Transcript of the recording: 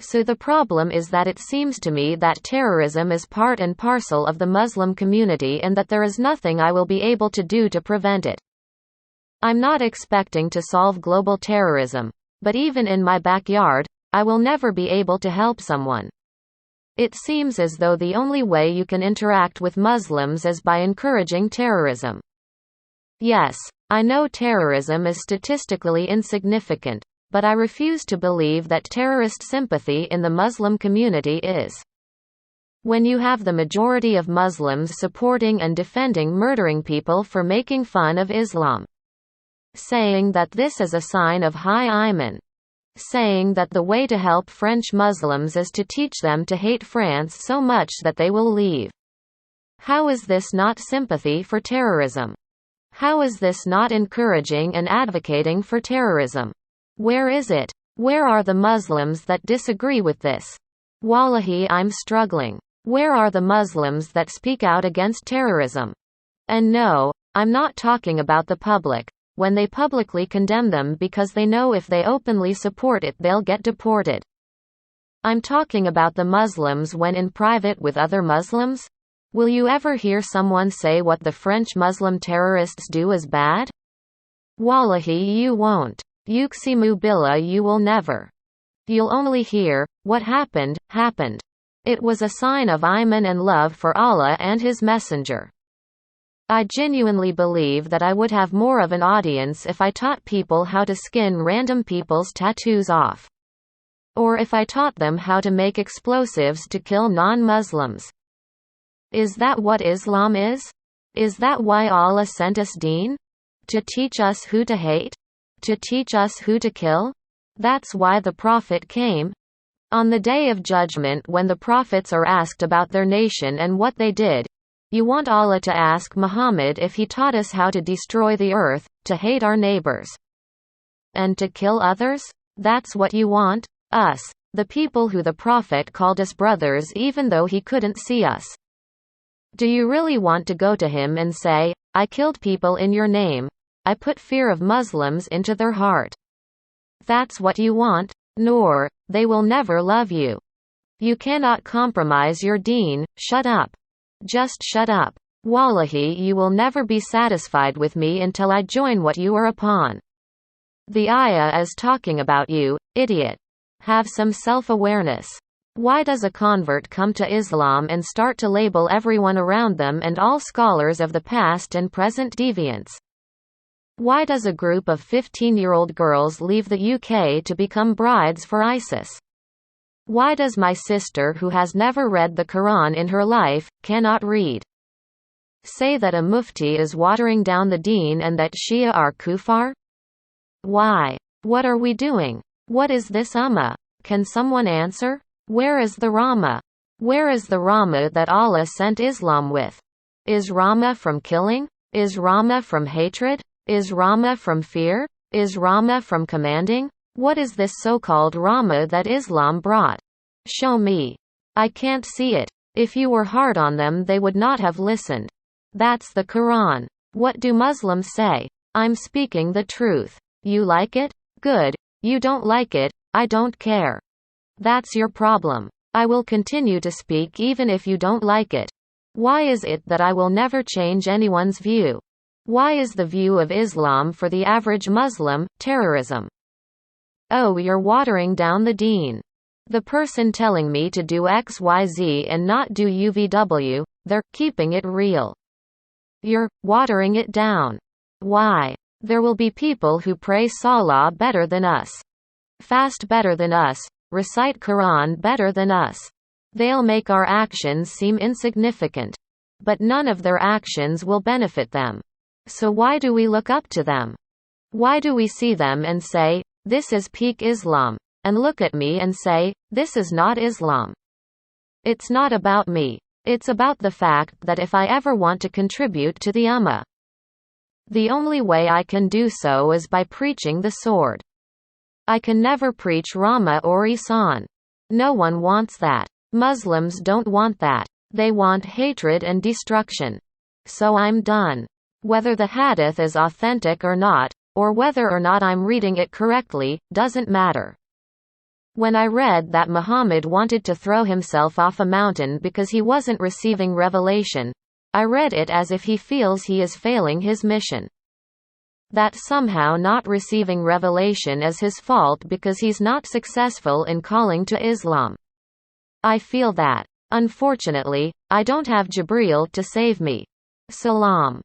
So the problem is that it seems to me that terrorism is part and parcel of the Muslim community and that there is nothing I will be able to do to prevent it. I'm not expecting to solve global terrorism, but even in my backyard, I will never be able to help someone. It seems as though the only way you can interact with Muslims is by encouraging terrorism. Yes, I know terrorism is statistically insignificant, but I refuse to believe that terrorist sympathy in the Muslim community is. When you have the majority of Muslims supporting and defending murdering people for making fun of Islam, saying that this is a sign of high iman, saying that the way to help French Muslims is to teach them to hate France so much that they will leave. How is this not sympathy for terrorism? How is this not encouraging and advocating for terrorism? Where is it? Where are the Muslims that disagree with this? Wallahi, I'm struggling. Where are the Muslims that speak out against terrorism? And no, I'm not talking about the public, when they publicly condemn them because they know if they openly support it they'll get deported. I'm talking about the Muslims when in private with other Muslims. Will you ever hear someone say what the French Muslim terrorists do is bad? Wallahi, you won't. Yuqsimu billah, you will never. You'll only hear, what happened, happened. It was a sign of iman and love for Allah and His Messenger. I genuinely believe that I would have more of an audience if I taught people how to skin random people's tattoos off. Or if I taught them how to make explosives to kill non-Muslims. Is that what Islam is? Is that why Allah sent us deen? To teach us who to hate? To teach us who to kill? That's why the Prophet came. On the Day of Judgment, when the prophets are asked about their nation and what they did, you want Allah to ask Muhammad if he taught us how to destroy the earth, to hate our neighbors, and to kill others? That's what you want? Us, the people who the Prophet called us brothers even though he couldn't see us. Do you really want to go to him and say, I killed people in your name, I put fear of Muslims into their heart? That's what you want? Nor, they will never love you. You cannot compromise your deen, shut up. Just shut up. Wallahi, you will never be satisfied with me until I join what you are upon. The ayah is talking about you, idiot. Have some self-awareness. Why does a convert come to Islam and start to label everyone around them and all scholars of the past and present deviants? Why does a group of 15-year-old girls leave the UK to become brides for ISIS? Why does my sister who has never read the Quran in her life, cannot read, say that a mufti is watering down the deen and that Shia are kuffar? Why? What are we doing? What is this ummah? Can someone answer? Where is the Rahmah? Where is the Rahmah that Allah sent Islam with? Is Rahmah from killing? Is Rahmah from hatred? Is Rahmah from fear? Is Rahmah from commanding? What is this so-called Rahmah that Islam brought? Show me. I can't see it. If you were hard on them they would not have listened. That's the Quran. What do Muslims say? I'm speaking the truth. You like it? Good. You don't like it, I don't care. That's your problem. I will continue to speak even if you don't like it. Why is it that I will never change anyone's view? Why is the view of Islam for the average Muslim terrorism? Oh, you're watering down the deen. The person telling me to do XYZ and not do UVW, they're keeping it real. You're watering it down. Why? There will be people who pray Salah better than us, fast better than us, recite Quran better than us. They'll make our actions seem insignificant, but none of their actions will benefit them. So why do we look up to them? Why do we see them and say, this is peak Islam, and look at me and say, this is not Islam? It's not about me. It's about the fact that if I ever want to contribute to the ummah, the only way I can do so is by preaching the sword. I can never preach Rahmah or Ihsan. No one wants that. Muslims don't want that. They want hatred and destruction. So I'm done. Whether the hadith is authentic or not, or whether or not I'm reading it correctly, doesn't matter. When I read that Muhammad wanted to throw himself off a mountain because he wasn't receiving revelation, I read it as if he feels he is failing his mission. That somehow not receiving revelation is his fault because he's not successful in calling to Islam. I feel that. Unfortunately, I don't have Jibreel to save me. Salam.